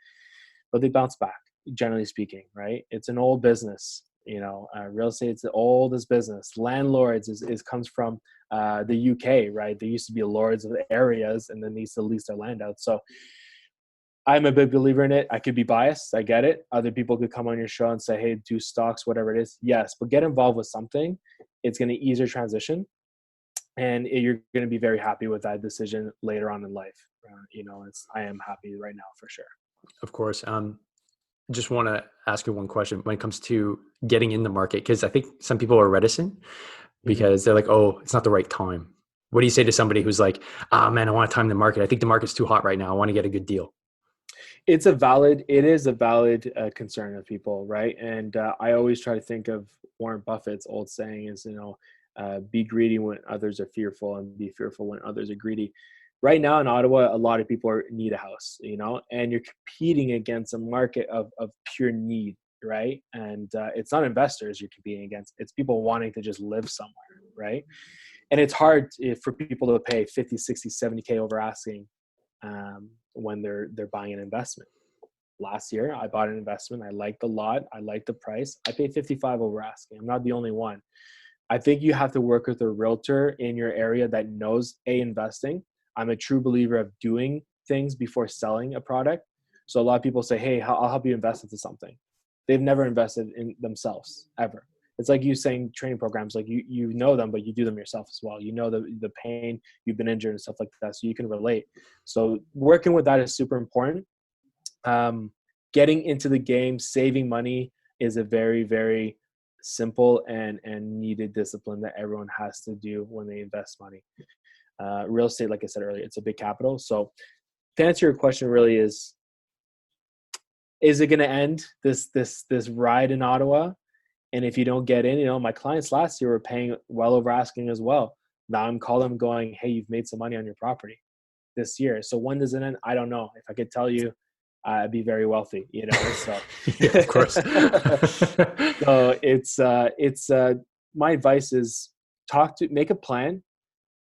but they bounce back, generally speaking, right? It's an old business. Real estate's the oldest business. Landlords comes from the UK, right? They used to be lords of the areas, and then they used to lease their land out. So I'm a big believer in it. I could be biased. I get it. Other people could come on your show and say, hey, do stocks, whatever it is. Yes, but get involved with something. It's going to ease your transition, and you're going to be very happy with that decision later on in life. I am happy right now for sure. Of course. Just want to ask you one question when it comes to getting in the market, because I think some people are reticent because they're like, oh, it's not the right time. What do you say to somebody who's like, man, I want to time the market. I think the market's too hot right now. I want to get a good deal. It is a valid concern of people, right? And I always try to think of Warren Buffett's old saying is, be greedy when others are fearful, and be fearful when others are greedy. Right now in Ottawa, a lot of people need a house, and you're competing against a market of pure need, right? And it's not investors you're competing against. It's people wanting to just live somewhere, right? And it's hard for people to pay 50, 60, 70K over asking when they're buying an investment. Last year, I bought an investment. I liked the lot. I liked the price. I paid 55 over asking. I'm not the only one. I think you have to work with a realtor in your area that knows investing. I'm a true believer of doing things before selling a product. So a lot of people say, hey, I'll help you invest into something. They've never invested in themselves ever. It's like you saying training programs, like you know them, but you do them yourself as well. You know the pain, you've been injured and stuff like that, so you can relate. So working with that is super important. Getting into the game, saving money is a very, very simple and needed discipline that everyone has to do when they invest money. Real estate, like I said earlier, it's a big capital. So to answer your question really is it going to end this ride in Ottawa? And if you don't get in, my clients last year were paying well over asking as well. Now I'm calling them going, hey, you've made some money on your property this year. So when does it end? I don't know. If I could tell you, I'd be very wealthy, so. Yeah, of course. So it's my advice is make a plan.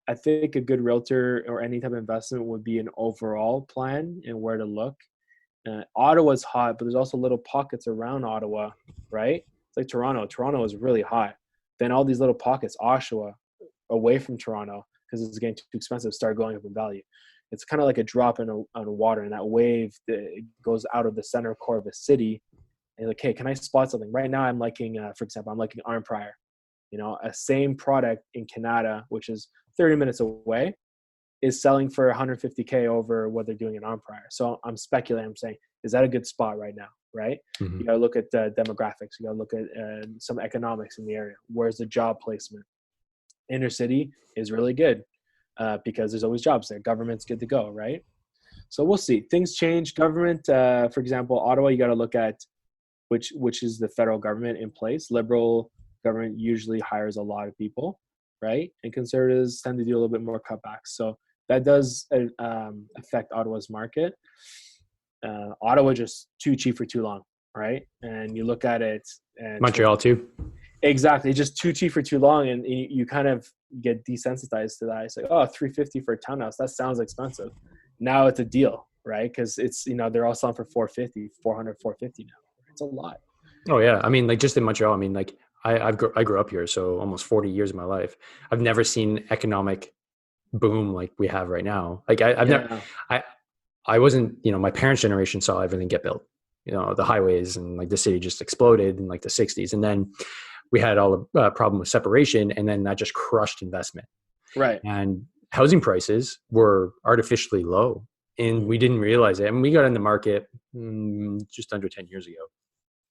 I think a good realtor or any type of investment would be an overall plan and where to look. Ottawa's hot, but there's also little pockets around Ottawa, right? It's like Toronto. Toronto is really hot. Then all these little pockets, Oshawa, away from Toronto, because it's getting too expensive, start going up in value. It's kind of like a drop in water, and that wave goes out of the center core of a city. And like, hey, can I spot something? Right now I'm liking, for example, I'm liking Arnprior. A same product in Canada, which is 30 minutes away, is selling for 150K over what they're doing in Arnprior. So I'm speculating. I'm saying, is that a good spot right now? Right? Mm-hmm. You got to look at demographics. You got to look at some economics in the area. Where's the job placement? Inner city is really good because there's always jobs there. Government's good to go, right? So we'll see. Things change. Government, for example, Ottawa, you got to look at which is the federal government in place. Liberal government usually hires a lot of people, right? And conservatives tend to do a little bit more cutbacks. So that does affect Ottawa's market. Ottawa just too cheap for too long, right? And you look at it, and Montreal too. Exactly, just too cheap for too long, and you kind of get desensitized to that. It's like, oh, $350 for a townhouse, that sounds expensive. Now it's a deal, right? Because it's, they're all selling for $450, $400, $450 now. It's a lot. Oh yeah, I mean, like just in Montreal. I mean, like I grew up here, so almost 40 years of my life. I've never seen economic boom like we have right now. Like I've never, I wasn't, my parents' generation saw everything get built. The highways and like the city just exploded in like the 60s, and then we had all the problem with separation, and then that just crushed investment. Right. And housing prices were artificially low, and we didn't realize it. And we got in the market just under 10 years ago.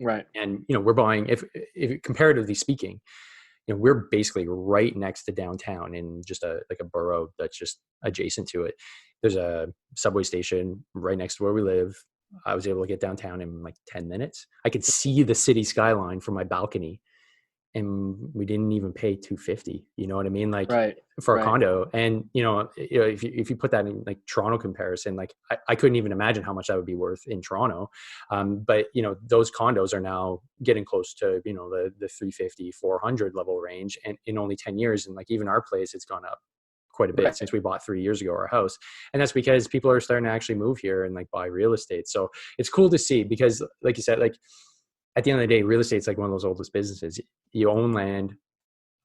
Right. And, we're buying, if comparatively speaking, we're basically right next to downtown in just a borough that's just adjacent to it. There's a subway station right next to where we live. I was able to get downtown in like 10 minutes. I could see the city skyline from my balcony, and we didn't even pay $250. You know what I mean? Like for a condo. And, if you put that in like Toronto comparison, like I couldn't even imagine how much that would be worth in Toronto. But those condos are now getting close to, the 350, 400 level range. And in only 10 years, and like even our place, it's gone up quite a bit since we bought 3 years ago our house. And that's because people are starting to actually move here and like buy real estate. So it's cool to see, because like you said, like at the end of the day, real estate's like one of those oldest businesses. You own land,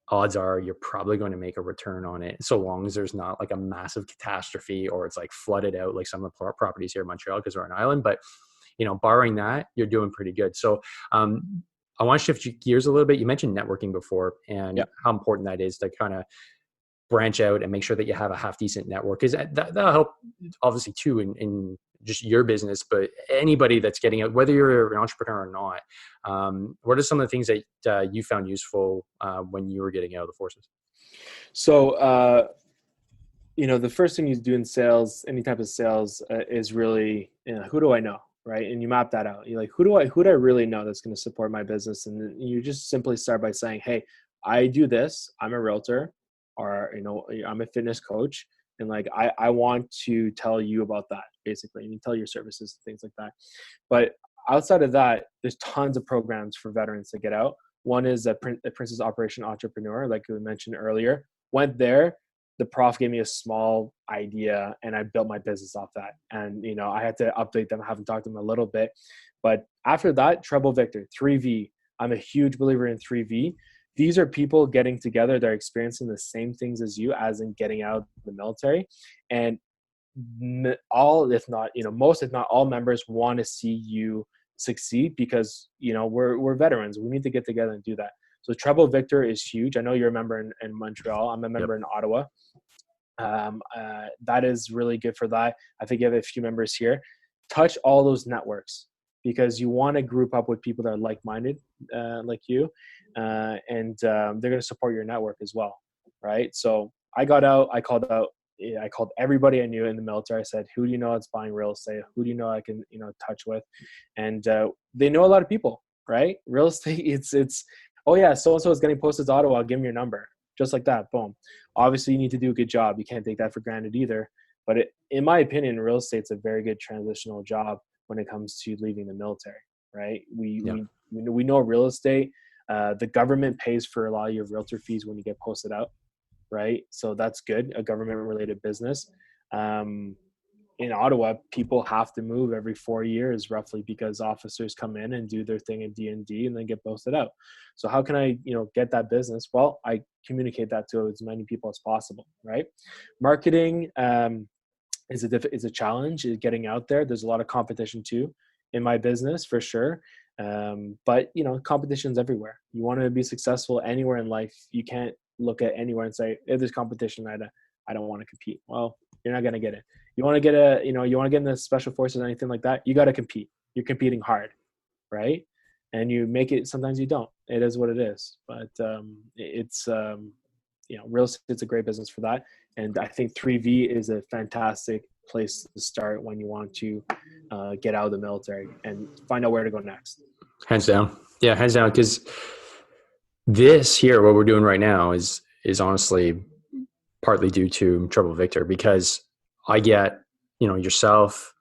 odds are you're probably going to make a return on it, so long as there's not like a massive catastrophe or it's like flooded out like some of the properties here in Montreal because we're an island. But barring that, you're doing pretty good. So I want to shift gears a little bit. You mentioned networking before, and how important that is to kind of branch out and make sure that you have a half decent network, because that'll help obviously too in just your business, but anybody that's getting out, whether you're an entrepreneur or not. What are some of the things that you found useful when you were getting out of the forces? So, the first thing you do in sales, any type of sales, is really, who do I know? Right. And you map that out. You're like, who do I really know that's going to support my business? And you just simply start by saying, hey, I do this. I'm a realtor, or, I'm a fitness coach. And like, I want to tell you about that, basically, and you tell your services and things like that. But outside of that, there's tons of programs for veterans to get out. One is a Princess Operation Entrepreneur, like we mentioned earlier. Went there, the prof gave me a small idea, and I built my business off that. And, I had to update them. I haven't talked to them a little bit. But after that, Treble Victor, 3V. I'm a huge believer in 3V. These are people getting together. They're experiencing the same things as you, as in getting out of the military. And all, if not, most, if not all members want to see you succeed, because, we're veterans. We need to get together and do that. So Treble Victor is huge. I know you're a member in Montreal. I'm a member in Ottawa. That is really good for that. I think you have a few members here. Touch all those networks, because you want to group up with people that are like-minded, like you, and they're going to support your network as well, right? So I got out. I called everybody I knew in the military. I said, who do you know that's buying real estate? Who do you know I can, touch with? And they know a lot of people, right? Real estate, it's oh yeah, so-and-so is getting posted to Ottawa. I'll give them your number. Just like that, boom. Obviously, you need to do a good job. You can't take that for granted either. But in my opinion, real estate's a very good transitional job when it comes to leaving the military, right? We know real estate. The government pays for a lot of your realtor fees when you get posted out, right? So that's good, a government-related business. In Ottawa, people have to move every 4 years roughly, because officers come in and do their thing in D&D and then get posted out. So how can I, get that business? Well, I communicate that to as many people as possible, right? Marketing is a challenge, is getting out there. There's a lot of competition too in my business, for sure. But competition's everywhere. You want to be successful anywhere in life. You can't look at anywhere and say, if there's competition, I don't want to compete. Well, you're not going to get it. You want to get you want to get in the special forces or anything like that, you got to compete. You're competing hard, right? And you make it, sometimes you don't. It is what it is. But it's, real estate's a great business for that. And I think 3V is a fantastic place to start when you want to get out of the military and find out where to go next. Hands down. Yeah, hands down. Because this here, what we're doing right now is honestly partly due to Trouble Victor, because I get, yourself,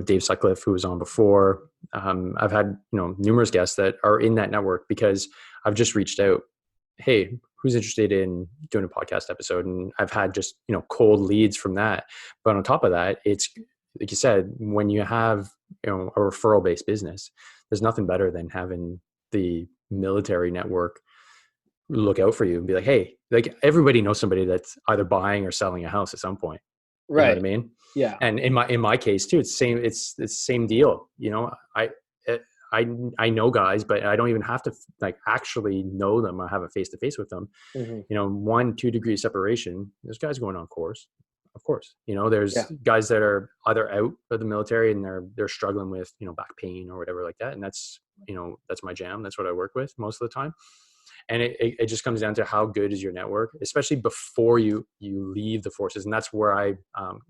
Dave Sutcliffe, who was on before. I've had, numerous guests that are in that network because I've just reached out. Hey, who's interested in doing a podcast episode? And I've had just, cold leads from that. But on top of that, it's like you said, when you have, a referral based business, there's nothing better than having the military network look out for you and be like, hey, like everybody knows somebody that's either buying or selling a house at some point. Right. You know what I mean? Yeah. And in my case too, it's the same deal. I know guys, but I don't even have to like actually know them or have a face-to-face with them. 1-2 degree separation. There's guys going on course, of course. There's guys that are either out of the military and they're struggling with, back pain or whatever like that. And that's my jam. That's what I work with most of the time. And it just comes down to how good is your network, especially before you leave the forces. And that's where I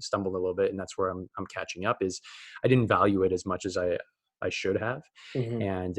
stumbled a little bit. And that's where I'm catching up, is I didn't value it as much as I should have. And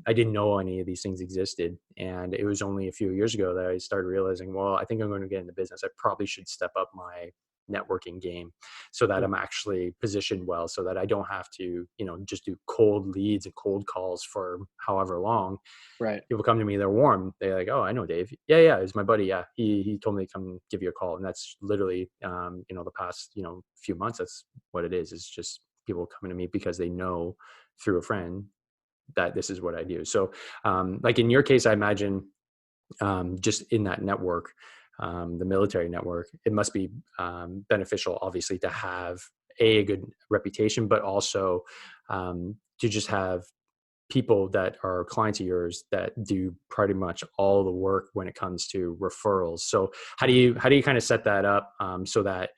I didn't know any of these things existed. And it was only a few years ago that I started realizing, well, I think I'm going to get into business. I probably should step up my networking game so that I'm actually positioned well, so that I don't have to, just do cold leads and cold calls for however long. Right. People come to me, they're warm. They're like, oh, I know Dave. Yeah. He's my buddy. Yeah. He told me to come give you a call. And that's literally, the past, few months, that's what it is. It's just people coming to me because they know through a friend that this is what I do. So, like in your case, I imagine, just in that network, the military network, it must be beneficial, obviously, to have a good reputation, but also to just have people that are clients of yours that do pretty much all the work when it comes to referrals. So how do you kind of set that up so that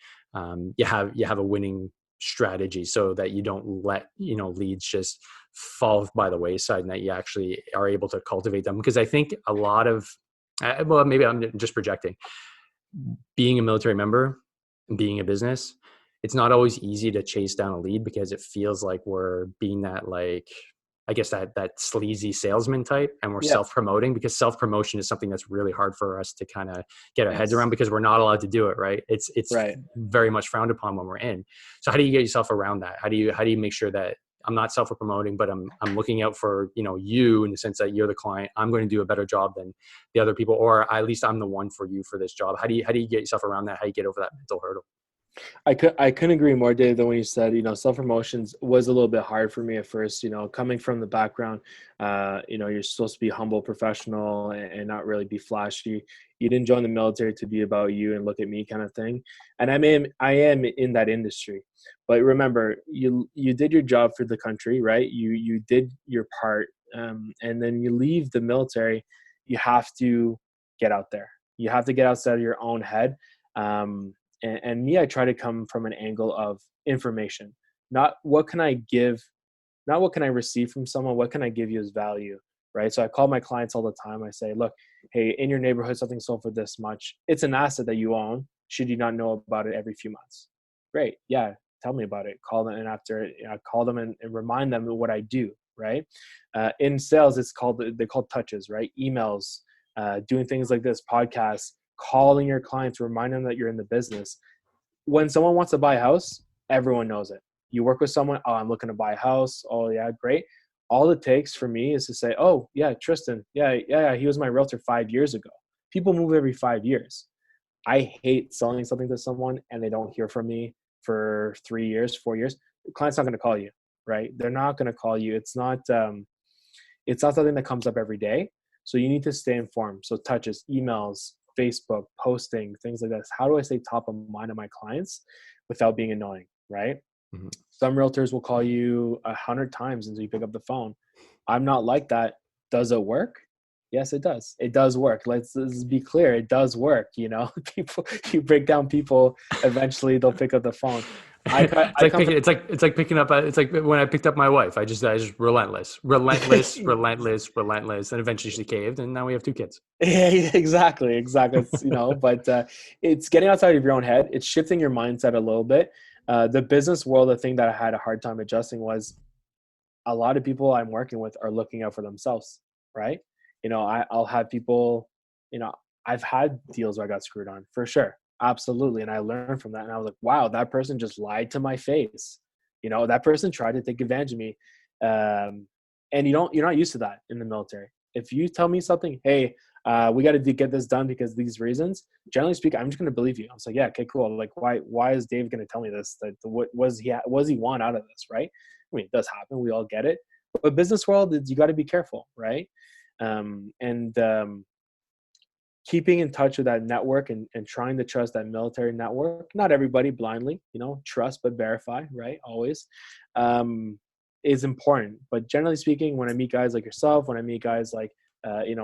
you have a winning strategy, so that you don't let leads just fall by the wayside, and that you actually are able to cultivate them? Because I think a lot of well, maybe I'm just projecting. Being a military member and being a business, it's not always easy to chase down a lead, because it feels like we're being that, like, I guess that sleazy salesman type, and we're self-promoting, because self-promotion is something that's really hard for us to kind of get our heads around, because we're not allowed to do it, right? It's right. very much frowned upon when we're in. So how do you get yourself around that? How do you make sure that I'm not self-promoting, but I'm looking out for, you, in the sense that you're the client. I'm going to do a better job than the other people, or at least I'm the one for you for this job. How do you get yourself around that? How do you get over that mental hurdle? I couldn't agree more, Dave, than when you said, self-promotions was a little bit hard for me at first, coming from the background, you're supposed to be humble, professional, and not really be flashy. You didn't join the military to be about you and look at me kind of thing. And I am in that industry, but remember, you did your job for the country, right? You did your part. And then you leave the military, you have to get out there. You have to get outside of your own head. And me, I try to come from an angle of information, not what can I give, not what can I receive from someone, what can I give you as value, right? So I call my clients all the time. I say, look, hey, in your neighborhood, something sold for this much. It's an asset that you own. Should you not know about it every few months? Great. Yeah. Tell me about it. Call them. And after I call them and remind them of what I do, right? In sales, they're called touches, right? Emails, doing things like this, podcasts, calling your clients, remind them that you're in the business. When someone wants to buy a house, everyone knows it. You work with someone, oh, I'm looking to buy a house. Oh yeah, great. All it takes for me is to say, oh yeah, Tristan, yeah, he was my realtor 5 years ago. People move every 5 years. I hate selling something to someone and they don't hear from me for 3 years, 4 years. The client's not going to call you, right? They're not going to call you. It's not something that comes up every day. So you need to stay informed. So touches, emails, Facebook, posting, things like this. How do I stay top of mind of my clients without being annoying, right? Mm-hmm. Some realtors will call you 100 times until you pick up the phone. I'm not like that. Does it work? Yes, it does. It does work. Let's be clear. It does work. People, you break down people, eventually they'll pick up the phone. It's like picking up. It's like when I picked up my wife. I just relentless, and eventually she caved, and now we have 2 kids. Yeah, exactly. It's, but it's getting outside of your own head. It's shifting your mindset a little bit. The business world, the thing that I had a hard time adjusting was a lot of people I'm working with are looking out for themselves, right? I'll have people, you know, I've had deals where I got screwed on for sure. Absolutely. And I learned from that. And I was like, wow, that person just lied to my face. That person tried to take advantage of me. And you're not used to that in the military. If you tell me something, hey, we got to get this done because of these reasons, generally speaking, I'm just going to believe you. I was like, yeah, okay, cool. Like, why is Dave going to tell me this? What was he want out of this? Right. I mean, it does happen. We all get it. But business world, you got to be careful. Right. And keeping in touch with that network and trying to trust that military network, not everybody blindly, trust, but verify, right? Always, is important. But generally speaking, when I meet guys like yourself, when I meet guys like,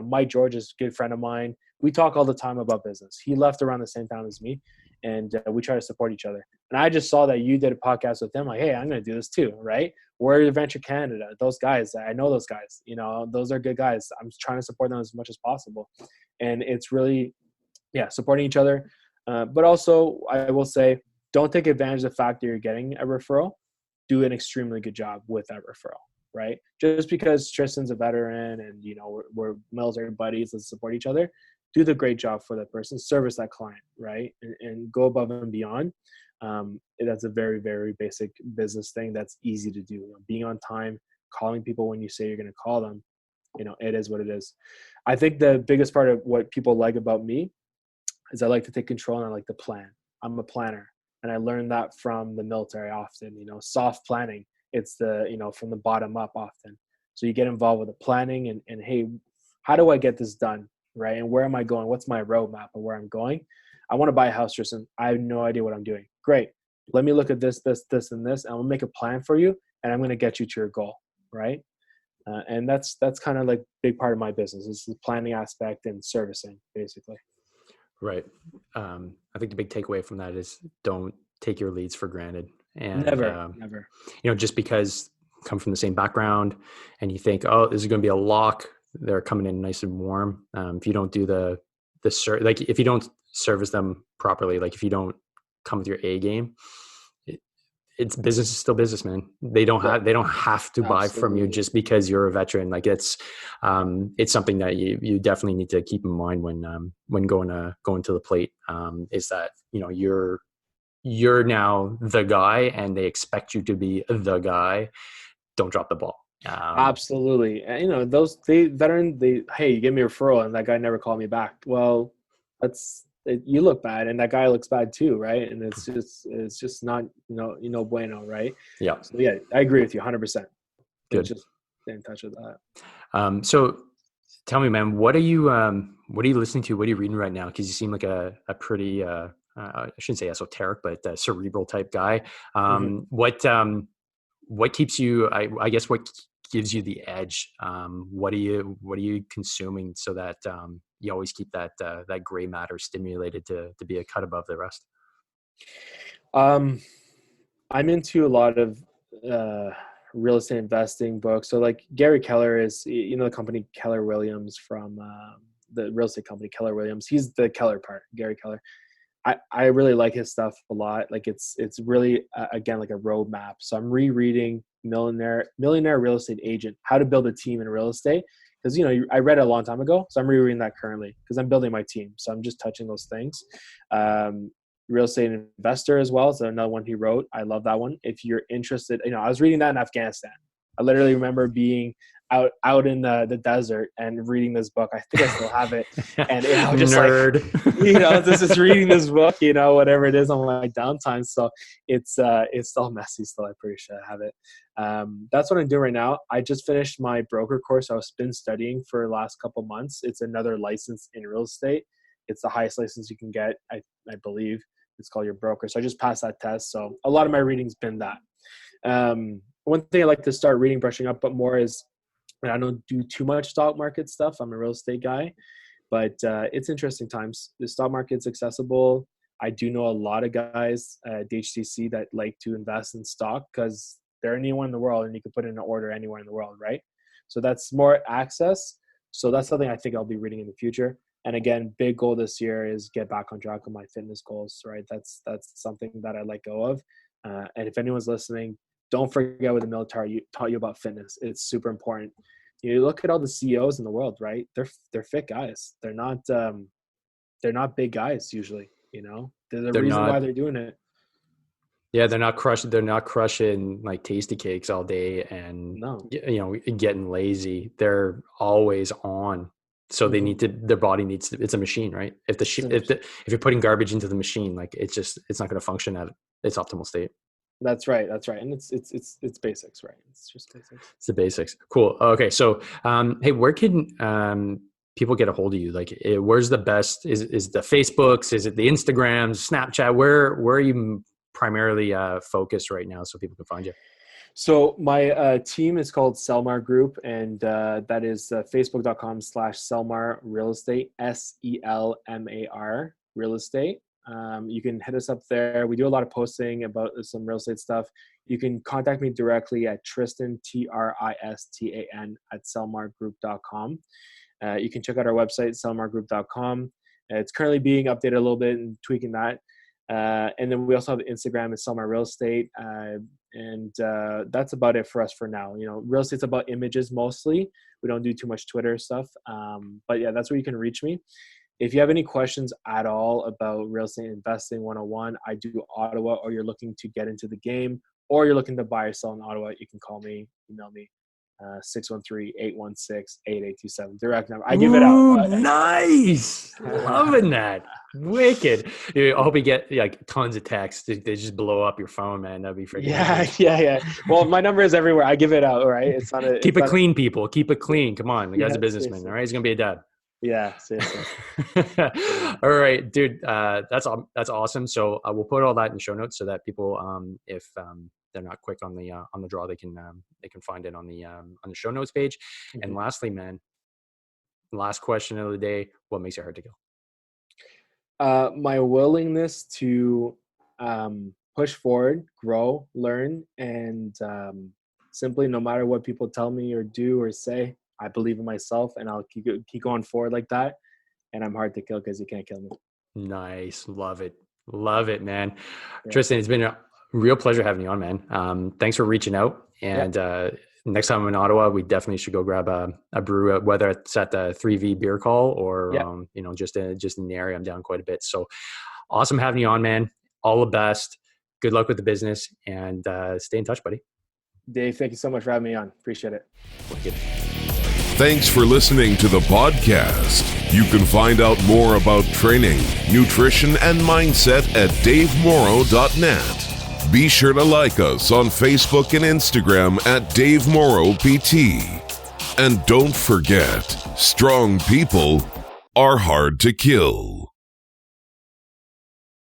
Mike George is a good friend of mine. We talk all the time about business. He left around the same time as me, and we try to support each other. And I just saw that you did a podcast with them. Like, hey, I'm going to do this too, right? We're Venture Canada. Those guys, I know those guys. Those are good guys. I'm trying to support them as much as possible. And it's really, supporting each other. But also, I will say, don't take advantage of the fact that you're getting a referral. Do an extremely good job with that referral, right? Just because Tristan's a veteran and, we're military buddies, let's support each other. Do the great job for that person, service that client, right? And go above and beyond. That's a very, very basic business thing that's easy to do. Being on time, calling people when you say you're going to call them, it is what it is. I think the biggest part of what people like about me is I like to take control and I like to plan. I'm a planner. And I learned that from the military often, soft planning. It's from the bottom up often. So you get involved with the planning and hey, how do I get this done? Right. And where am I going? What's my roadmap of where I'm going? I want to buy a house, Tristan. I have no idea what I'm doing. Great. Let me look at this, and this. And I'm gonna make a plan for you and I'm gonna get you to your goal. Right. And that's kind of like a big part of my business is the planning aspect and servicing basically. Right. I think the big takeaway from that is don't take your leads for granted. And never. Just because you come from the same background and you think, oh, this is going to be a lock. They're coming in nice and warm. If you don't do if you don't service them properly, like if you don't come with your A game, it's business is still business, man. They don't have to buy from you just because you're a veteran. Like it's something that you definitely need to keep in mind when going to the plate. Is that you're now the guy and they expect you to be the guy. Don't drop the ball. Absolutely. And, hey, you give me a referral and that guy never called me back. Well, you look bad and that guy looks bad too. Right. And it's just not, bueno. Right. Yeah. So yeah, I agree with you 100%. Good. Just stay in touch with that. So tell me, man, what are you listening to? What are you reading right now? Cause you seem like a pretty, I shouldn't say esoteric, but cerebral type guy. What keeps you, I guess, what gives you the edge? What are you consuming so that you always keep that gray matter stimulated to be a cut above the rest? I'm into a lot of real estate investing books. So like Gary Kellar is, the company Keller Williams from the real estate company Keller Williams. He's the Kellar part, Gary Kellar. I really like his stuff a lot. Like it's really again like a roadmap. So I'm rereading Millionaire Real Estate Agent, How to Build a Team in Real Estate, because I read it a long time ago. So I'm rereading that currently because I'm building my team. So I'm just touching those things. Real Estate Investor as well. So another one he wrote. I love that one. If you're interested, I was reading that in Afghanistan. I literally remember being out in the desert and reading this book. I think I still have it. And just nerd. This is reading this book, whatever it is on my downtime. So it's still messy still. I'm pretty sure I have it. That's what I'm doing right now. I just finished my broker course. I've been studying for the last couple months. It's another license in real estate. It's the highest license you can get. I believe it's called your broker. So I just passed that test. So a lot of my reading's been that. One thing I like to start reading, brushing up, but more is, I don't do too much stock market stuff. I'm a real estate guy, but it's interesting times. The stock market's accessible. I do know a lot of guys at HCC that like to invest in stock because they're anywhere in the world and you can put in an order anywhere in the world, right? So that's more access. So that's something I think I'll be reading in the future. And again, big goal this year is get back on track on my fitness goals, right? That's something that I let go of. And if anyone's listening, don't forget what the military taught you about fitness. It's super important. You look at all the CEOs in the world, right? They're fit guys. They're not big guys usually. You know, there's a reason why they're doing it. Yeah, they're not crushing like tasty cakes all day and getting lazy. They're always on. So they need to. Their body needs to. It's a machine, right? If you're putting garbage into the machine, like it's not going to function at its optimal state. That's right. And it's basics, right? It's just basics. It's the basics. Cool. Okay, so hey, where can people get a hold of you? Like, where's the best? Is the Facebooks? Is it the Instagrams? Snapchat? Where are you primarily focused right now, so people can find you? So my team is called Selmar Group, and that is facebook.com/Selmar Real Estate, SELMAR Real Estate. You can hit us up there. We do a lot of posting about some real estate stuff. You can contact me directly at Tristan, TRISTAN, @selmargroup.com. You can check out our website, selmargroup.com. It's currently being updated a little bit and tweaking that. And then we also have Instagram at Selmar Real Estate. And that's about it for us for now. You know, real estate's about images mostly. We don't do too much Twitter stuff. But yeah, that's where you can reach me. If you have any questions at all about real estate investing 101, I do Ottawa, or you're looking to get into the game, or you're looking to buy or sell in Ottawa, you can call me, email me, 613-816-8827. Direct number. I give it out. Nice. Loving that. Wicked. I hope you get like tons of texts. They just blow up your phone, man. That'd be freaking nice. Yeah. Well, my number is everywhere. I give it out, right? It's not a keep it clean, people. Keep it clean. Come on. The guy's a businessman, seriously. All right? He's gonna be a dad. Yeah, seriously. All right, dude. That's awesome. So we'll put all that in the show notes so that people, if they're not quick on the draw, they can find it on the show notes page. Mm-hmm. And lastly, man, last question of the day: what makes it hard to kill? My willingness to push forward, grow, learn, and simply, no matter what people tell me or do or say, I believe in myself, and I'll keep going forward like that. And I'm hard to kill because you can't kill me. Nice. Love it, man. Yeah. Tristan, it's been a real pleasure having you on, man. Thanks for reaching out. And next time I'm in Ottawa, we definitely should go grab a brew, whether it's at the 3V beer call or just in the area. I'm down quite a bit. So awesome having you on, man. All the best. Good luck with the business, and stay in touch, buddy. Dave, thank you so much for having me on. Appreciate it. Wicked. Thanks for listening to the podcast. You can find out more about training, nutrition, and mindset at davemorrow.net. Be sure to like us on Facebook and Instagram at Dave Morrow PT. And don't forget, strong people are hard to kill.